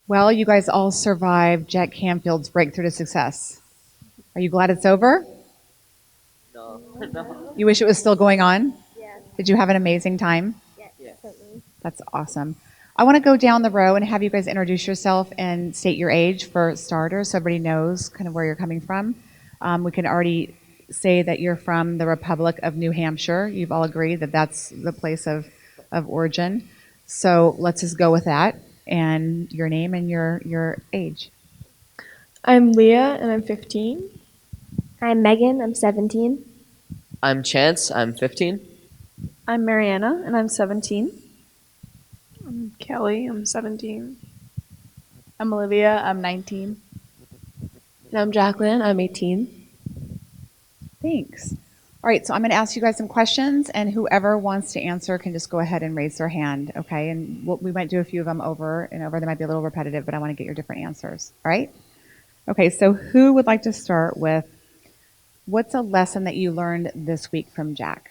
Well, you guys all survived Jack Canfield's breakthrough to success. Are you glad it's over? No, no. You wish it was still going on? Yes, Did you have an amazing time? yes, Yes. definitely. That's awesome. I want to go down the row and have you guys introduce yourself and state your age for starters so everybody knows kind of where you're coming from. We can already say that you're from the Republic of New Hampshire. You've all agreed that that's the place of origin. So let's just go with that and your name and your age. I'm Leah and I'm 15. I'm Megan. I'm 17. I'm Chance. I'm 15. I'm Mariana and I'm 17. I'm Kelly, I'm 17. I'm Olivia, I'm 19. And I'm Jacqueline, I'm 18. Thanks. All right, so I'm going to ask you guys some questions, and whoever wants to answer can just go ahead and raise their hand, okay? And we might do a few of them over and over. They might be a little repetitive, but I want to get your different answers. All right? Okay, so who would like to start with what's a lesson that you learned this week from Jack?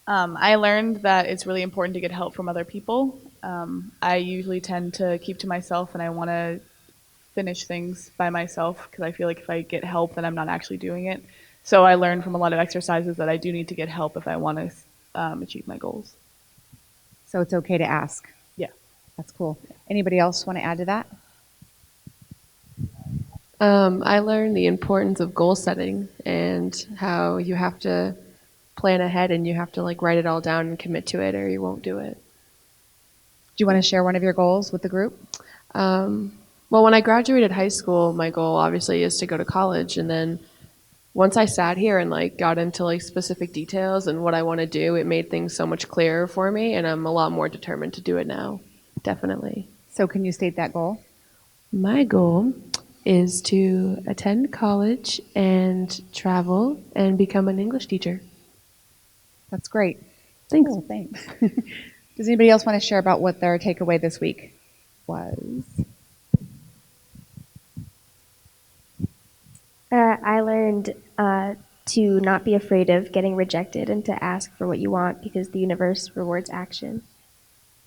I learned that it's really important to get help from other people. I usually tend to keep to myself and I want to finish things by myself because I feel like if I get help, then I'm not actually doing it. So I learned from a lot of exercises that I do need to get help if I want to achieve my goals. So it's okay to ask. Yeah. That's cool. Anybody else want to add to that? I learned the importance of goal setting and how you have to plan ahead and you have to like write it all down and commit to it or you won't do it. Do you want to share one of your goals with the group? Well, when I graduated high school, my goal obviously is to go to college. And then once I sat here and like got into like specific details and what I want to do, it made things so much clearer for me. And I'm a lot more determined to do it now. Definitely. So can you state that goal? My goal is to attend college and travel and become an English teacher. That's great. Thanks. Cool, thanks. Does anybody else want to share about what their takeaway this week was? I learned to not be afraid of getting rejected and to ask for what you want because the universe rewards action.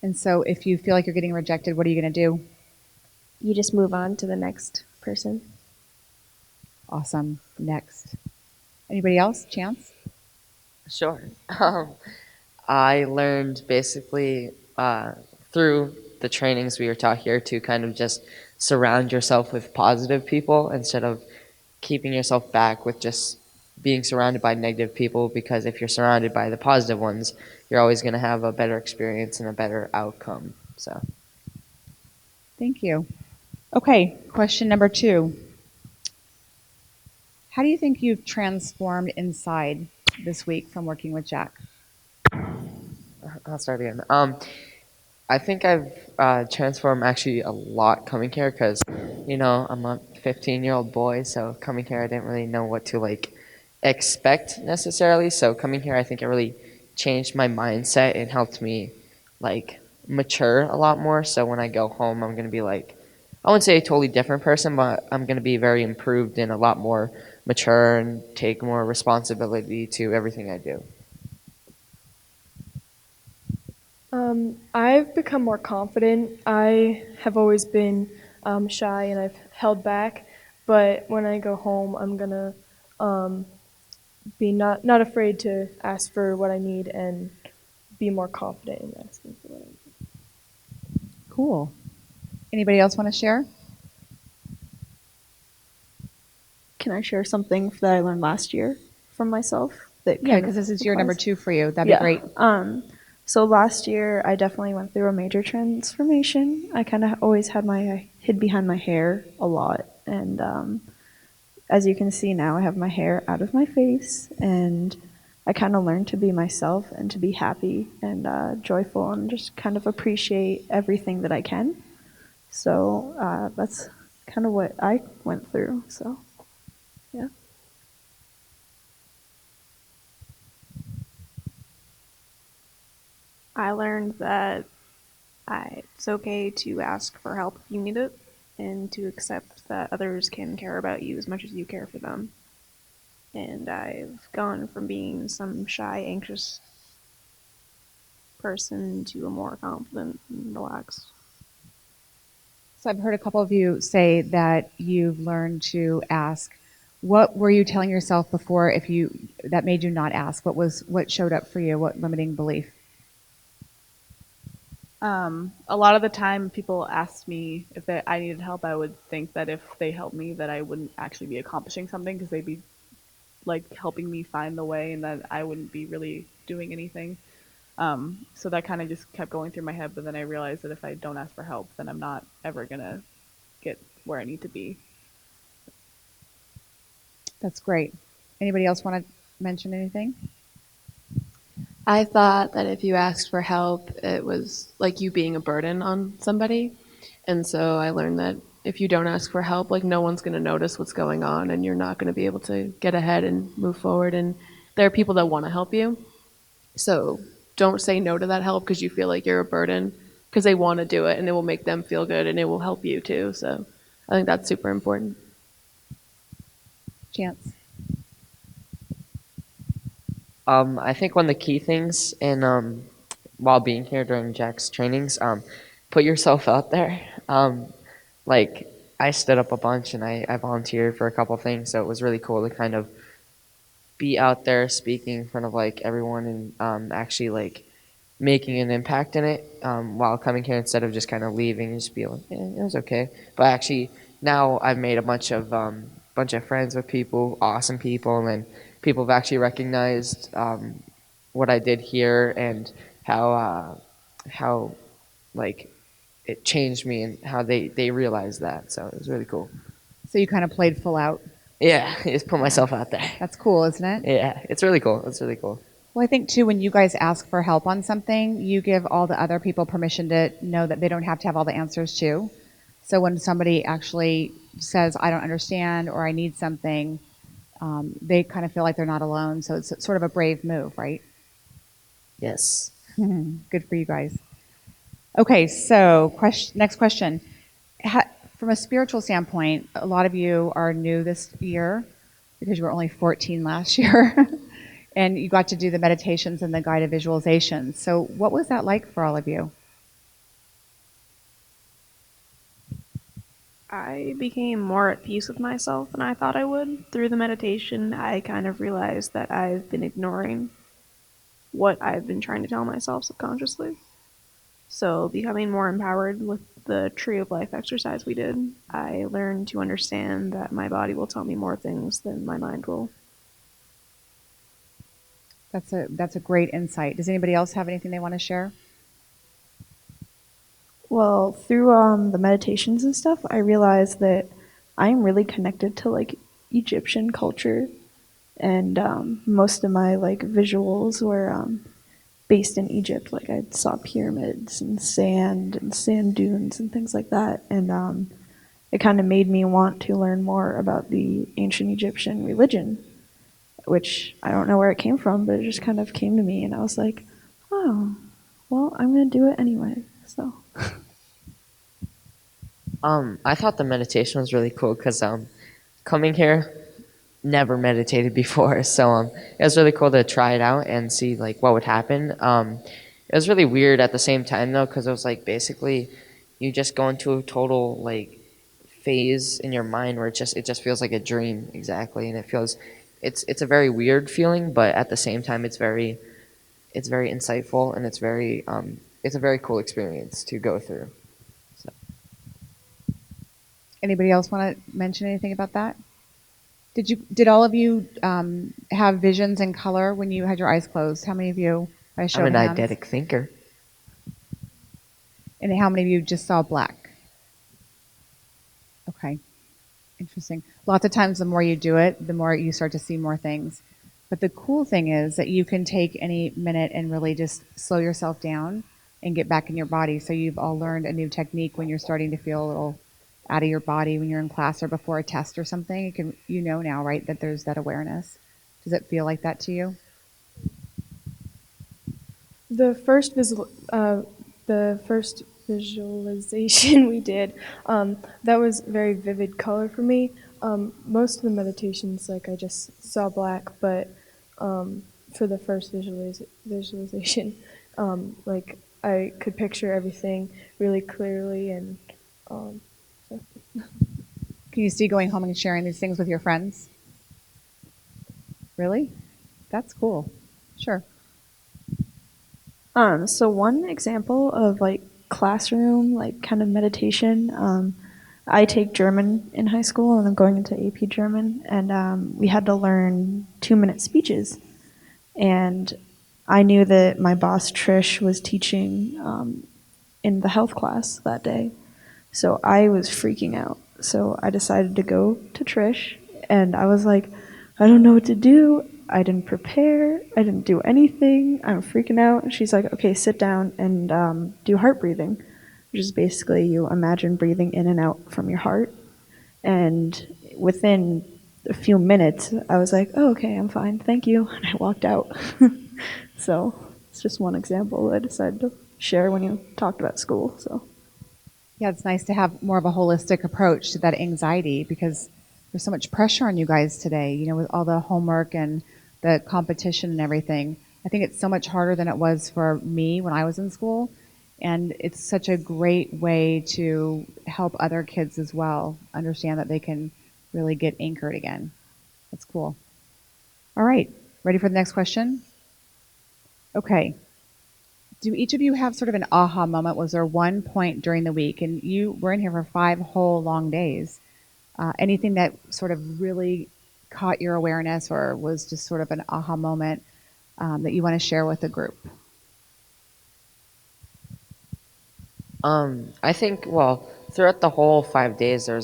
And so if you feel like you're getting rejected, what are you going to do? You just move on to the next person. Awesome. Next. Anybody else? Chance? Sure. I learned basically through the trainings we were taught here to kind of just surround yourself with positive people instead of keeping yourself back with just being surrounded by negative people, because if you're surrounded by the positive ones, you're always going to have a better experience and a better outcome. So, Thank you. Okay, question number 2. How do you think you've transformed inside this week from working with Jack? I'll start again. I think I've transformed actually a lot coming here because, I'm a 15-year-old boy, so coming here I didn't really know what to like expect necessarily. So coming here, I think it really changed my mindset and helped me like mature a lot more. So when I go home, I'm gonna be like, I wouldn't say a totally different person, but I'm gonna be very improved and a lot more mature and take more responsibility to everything I do. I've become more confident. I have always been shy and I've held back, but when I go home, I'm gonna um, be not afraid to ask for what I need and be more confident in asking for what I need. Cool. Anybody else want to share? Can I share something that I learned last year from myself? That Yeah, kind because of this is year number applies? 2 for you. That'd Yeah. be great. So last year I definitely went through a major transformation. I kind of always had my hid behind my hair a lot, and as you can see now, I have my hair out of my face, and I kind of learned to be myself and to be happy and joyful and just kind of appreciate everything that I can. So that's kind of what I went through. So, yeah. I learned that it's okay to ask for help if you need it and to accept that others can care about you as much as you care for them. And I've gone from being some shy, anxious person to a more confident and relaxed So I've heard a couple of you say that you've learned to ask. What were you telling yourself before if you that made you not ask? What showed up for you? What limiting belief? A lot of the time, people asked me if I needed help. I would think that if they helped me, that I wouldn't actually be accomplishing something because they'd be like helping me find the way, and that I wouldn't be really doing anything. So that kind of just kept going through my head. But then I realized that if I don't ask for help, then I'm not ever gonna get where I need to be. That's great. Anybody else want to mention anything? I thought that if you asked for help, it was like you being a burden on somebody. And so I learned that if you don't ask for help, like no one's going to notice what's going on and you're not going to be able to get ahead and move forward. And there are people that want to help you. So don't say no to that help because you feel like you're a burden because they want to do it and it will make them feel good and it will help you too. So I think that's super important. Chance. I think one of the key things in while being here during Jack's trainings, put yourself out there. Like I stood up a bunch and I volunteered for a couple things, so it was really cool to kind of be out there speaking in front of like everyone and actually like making an impact in it while coming here instead of just kind of leaving and just be like, yeah, it was okay. But actually, now I've made a bunch of friends with people, awesome people, and people have actually recognized what I did here and how like it changed me and how they realized that. So it was really cool. So you kind of played full out. Yeah, just put myself out there. That's cool, isn't it? Yeah, it's really cool. It's really cool. Well, I think too, when you guys ask for help on something, you give all the other people permission to know that they don't have to have all the answers too. So when somebody actually says, I don't understand or I need something, they kind of feel like they're not alone. So it's sort of a brave move, right? Yes. Good for you guys. Okay, so next question. From a spiritual standpoint, a lot of you are new this year because you were only 14 last year. And you got to do the meditations and the guided visualizations. So what was that like for all of you? I became more at peace with myself than I thought I would. Through the meditation, I kind of realized that I've been ignoring what I've been trying to tell myself subconsciously. So, becoming more empowered with the Tree of Life exercise we did, I learned to understand that my body will tell me more things than my mind will. That's a great insight. Does anybody else have anything they want to share? Well, through the meditations and stuff, I realized that I'm really connected to like Egyptian culture, and most of my like visuals were based in Egypt. Like I saw pyramids and sand dunes and things like that, and it kind of made me want to learn more about the ancient Egyptian religion, which I don't know where it came from, but it just kind of came to me, and I was like, oh, well, I'm gonna do it anyway. So. I thought the meditation was really cool because coming here, never meditated before, so it was really cool to try it out and see like what would happen. It was really weird at the same time though because it was like basically you just go into a total like phase in your mind where it just feels like a dream exactly, and it's a very weird feeling, but at the same time it's very insightful and it's a very cool experience to go through. So. Anybody else want to mention anything about that? Did all of you have visions in color when you had your eyes closed? How many of you, by show I'm of an hands? eidetic thinker. And how many of you just saw black? Okay, interesting. Lots of times the more you do it, the more you start to see more things. But the cool thing is that you can take any minute and really just slow yourself down and get back in your body. So you've all learned a new technique when you're starting to feel a little out of your body when you're in class or before a test or something. You know now, right, that there's that awareness. Does it feel like that to you? The first visualization we did, that was very vivid color for me. Most of the meditations, like I just saw black, but for the first visualization, like I could picture everything really clearly, and Can you see going home and sharing these things with your friends? Really? That's cool. Sure. So one example of like classroom, like kind of meditation, I take German in high school and I'm going into AP German, and we had to learn 2-minute speeches. And I knew that my boss Trish was teaching in the health class that day, so I was freaking out. So I decided to go to Trish, and I was like, I don't know what to do. I didn't prepare. I didn't do anything. I'm freaking out. And she's like, okay, sit down and do heart breathing, which is basically you imagine breathing in and out from your heart. And within a few minutes, I was like, oh, okay, I'm fine. Thank you. And I walked out. So it's just one example I decided to share when you talked about school. So. Yeah, it's nice to have more of a holistic approach to that anxiety because there's so much pressure on you guys today, with all the homework and the competition and everything. I think it's so much harder than it was for me when I was in school. And it's such a great way to help other kids as well understand that they can really get anchored again. That's cool. All right, ready for the next question? Okay. Do each of you have sort of an aha moment? Was there one point during the week, and you were in here for 5 whole long days, anything that sort of really caught your awareness or was just sort of an aha moment that you want to share with the group? I think, well, throughout the whole 5 days, there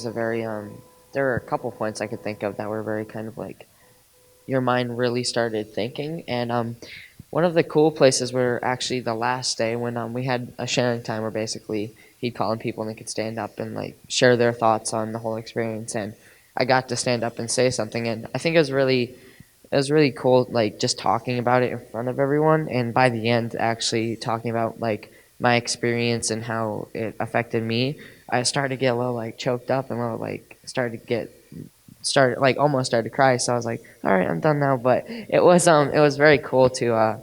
were a couple points I could think of that were very kind of like your mind really started thinking. And one of the cool places were actually the last day when we had a sharing time where basically he'd call on people and they could stand up and like share their thoughts on the whole experience. And I got to stand up and say something, and I think it was really cool, like just talking about it in front of everyone, and by the end, actually talking about like my experience and how it affected me. I started to get a little like choked up and a little like started like almost started to cry. So I was like, all right, I'm done now. But it was very cool to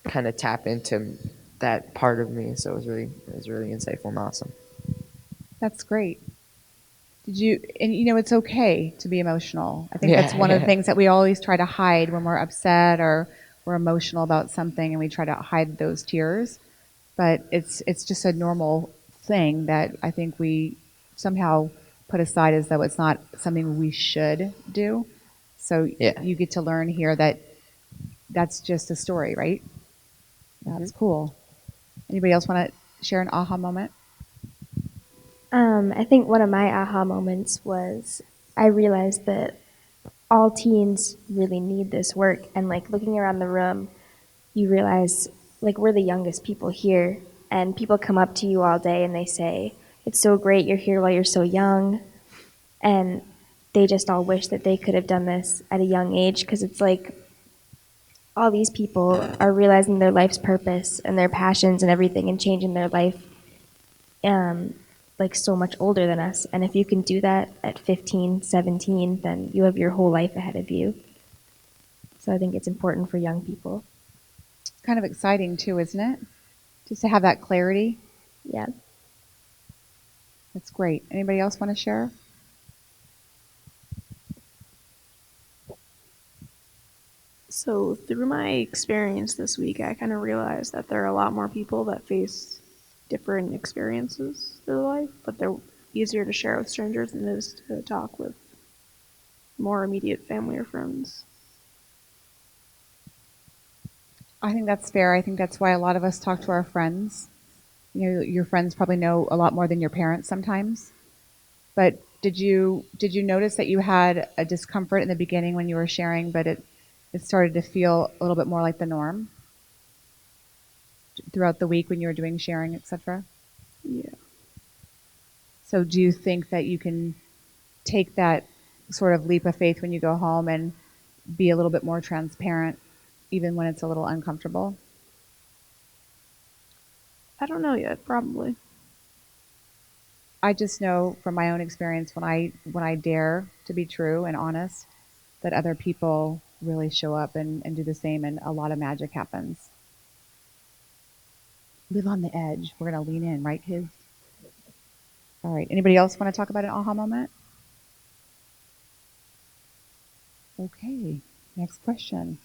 kind of tap into that part of me. So it was really insightful and awesome. That's great. Did you, and it's okay to be emotional. I think that's Yeah, one of the yeah. things that we always try to hide when we're upset or we're emotional about something and we try to hide those tears. But it's just a normal thing that I think we somehow put aside as though it's not something we should do. So Yeah. you get to learn here that that's just a story, right? Hmm. That's cool. Anybody else want to share an aha moment? I think one of my aha moments was I realized that all teens really need this work. And like looking around the room, you realize like we're the youngest people here, and people come up to you all day and they say, it's so great you're here while you're so young. And they just all wish that they could have done this at a young age because it's like all these people are realizing their life's purpose and their passions and everything and changing their life um, like so much older than us. And if you can do that at 15, 17, then you have your whole life ahead of you. So I think it's important for young people. It's kind of exciting too, isn't it? Just to have that clarity. Yeah. That's great. Anybody else want to share? So, through my experience this week, I kind of realized that there are a lot more people that face different experiences through life, but they're easier to share with strangers than it is to talk with more immediate family or friends. I think that's fair. I think that's why a lot of us talk to our friends. Your friends probably know a lot more than your parents sometimes. But did you notice that you had a discomfort in the beginning when you were sharing, but it started to feel a little bit more like the norm throughout the week when you were doing sharing, etc.? Yeah. So do you think that you can take that sort of leap of faith when you go home and be a little bit more transparent, even when it's a little uncomfortable? I don't know yet, probably. I just know from my own experience when I dare to be true and honest, that other people really show up and do the same, and a lot of magic happens. Live on the edge. We're gonna lean in, right, kids? All right. Anybody else want to talk about an aha moment? Okay. Next question.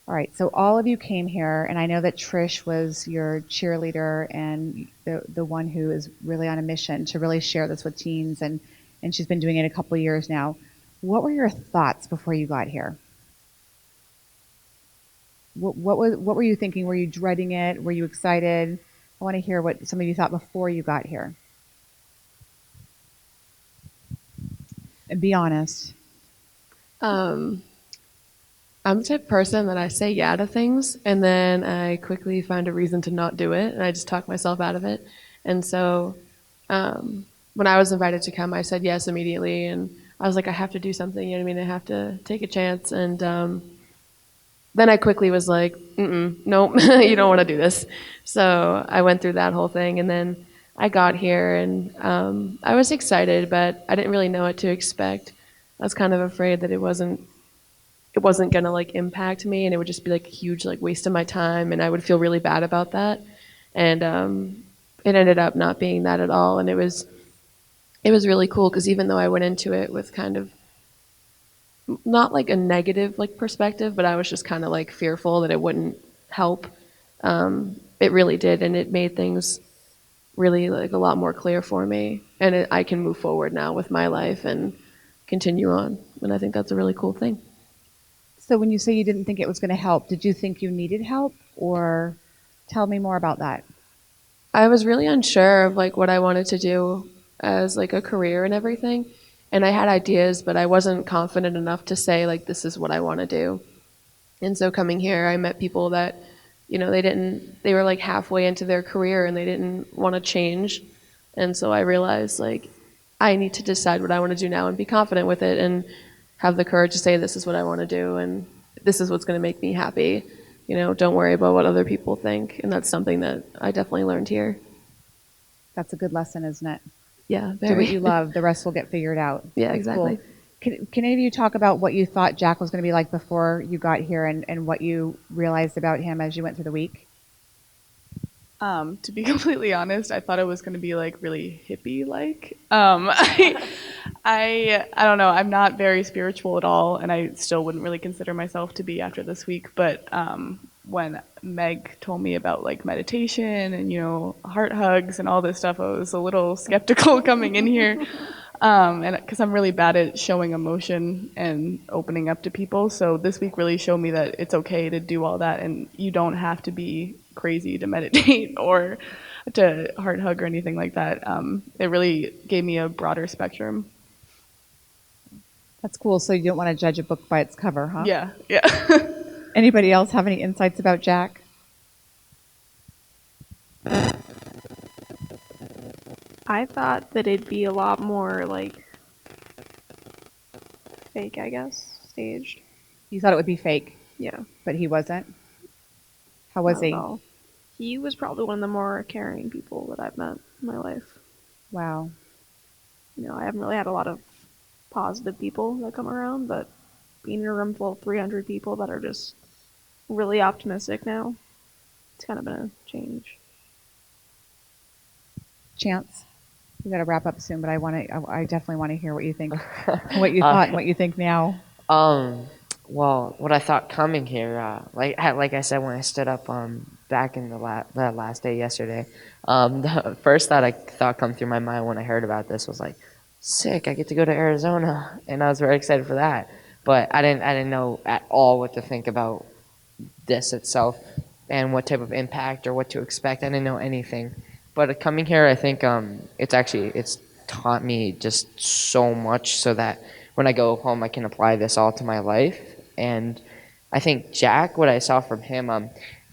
All right. So all of you came here, and I know that Trish was your cheerleader and the one who is really on a mission to really share this with teens, and she's been doing it a couple of years now. What were your thoughts before you got here? What were you thinking? Were you dreading it? Were you excited? I want to hear what some of you thought before you got here. And be honest. I'm the type of person that I say yeah to things and then I quickly find a reason to not do it and I just talk myself out of it. And so when I was invited to come, I said yes immediately and I was like, I have to do something, you know what I mean? I have to take a chance. And then I quickly was like, nope, you don't want to do this. So I went through that whole thing and then I got here and I was excited, but I didn't really know what to expect. I was kind of afraid that it wasn't gonna like impact me and it would just be like a huge like waste of my time and I would feel really bad about that. And it ended up not being that at all. And it was really cool because even though I went into it with kind of not like a negative like perspective, but I was just kind of like fearful that it wouldn't help. It really did, and it made things really like a lot more clear for me, and I can move forward now with my life and continue on. And I think that's a really cool thing. So when you say you didn't think it was going to help, did you think you needed help, or tell me more about that? I was really unsure of like what I wanted to do as like a career and everything. And I had ideas, but I wasn't confident enough to say like this is what I want to do. And so coming here, I met people that, they were like halfway into their career and they didn't want to change. And so I realized like I need to decide what I want to do now and be confident with it and have the courage to say this is what I want to do and this is what's going to make me happy. Don't worry about what other people think. And that's something that I definitely learned here. That's a good lesson, isn't it? Yeah, Do very. what you love. The rest will get figured out. Yeah, That's exactly. cool. Can any of you talk about what you thought Jack was going to be like before you got here and what you realized about him as you went through the week? To be completely honest, I thought it was going to be like really hippie like. I don't know. I'm not very spiritual at all, and I still wouldn't really consider myself to be after this week. But when Meg told me about like meditation and heart hugs and all this stuff, I was a little skeptical coming in here. And because I'm really bad at showing emotion and opening up to people, so this week really showed me that it's okay to do all that, and you don't have to be crazy to meditate or to heart hug or anything like that. It really gave me a broader spectrum. That's cool. So you don't want to judge a book by its cover, huh? Yeah. Anybody else have any insights about Jack? I thought that it'd be a lot more like fake, I guess, staged. You thought it would be fake, Yeah, but he wasn't. How was not he? at all. He was probably one of the more caring people that I've met in my life. Wow. I haven't really had a lot of positive people that come around, but being in a room full of 300 people that are just really optimistic now, it's kind of been a change. Chance, we got to wrap up soon, but I definitely want to hear what you think, what you thought, and what you think now. Well, what I thought coming here, like I said when I stood up back in the last day yesterday, the first thought I thought come through my mind when I heard about this was like, sick, I get to go to Arizona, and I was very excited for that. But I didn't know at all what to think about this itself and what type of impact or what to expect. I didn't know anything. But coming here, I think it's taught me just so much so that when I go home, I can apply this all to my life. And I think Jack, what I saw from him,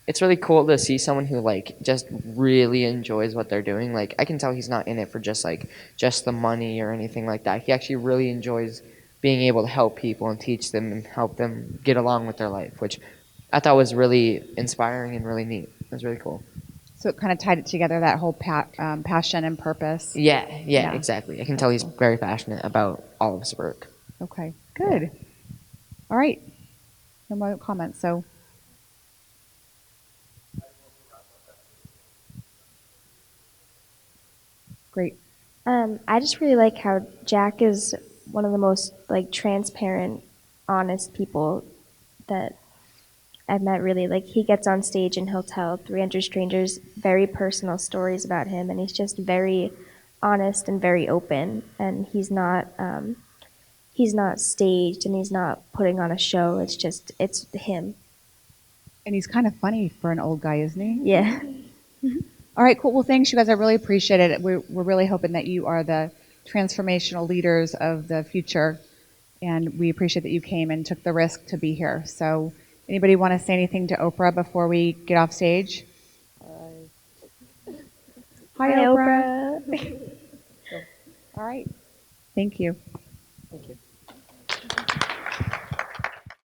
it's really cool to see someone who like just really enjoys what they're doing. Like I can tell he's not in it for just the money or anything like that. He actually really enjoys being able to help people and teach them and help them get along with their life, which I thought was really inspiring and really neat. It was really cool. So it kind of tied it together, that whole passion and purpose. Yeah, exactly. I can tell he's very passionate about all of his work. Okay, good. All right. No more comments. So, Great. I just really like how Jack is one of the most like transparent, honest people that I've met. Really, like he gets on stage and he'll tell 300 strangers very personal stories about him, and he's just very honest and very open. And he's not staged and he's not putting on a show. It's him. And he's kind of funny for an old guy, isn't he? Yeah. All right, cool. Well, thanks, you guys. I really appreciate it. We're really hoping that you are the transformational leaders of the future, and we appreciate that you came and took the risk to be here. So, anybody want to say anything to Oprah before we get off stage? Hi, Hi, Oprah. Oprah. All right. Thank you. Thank you.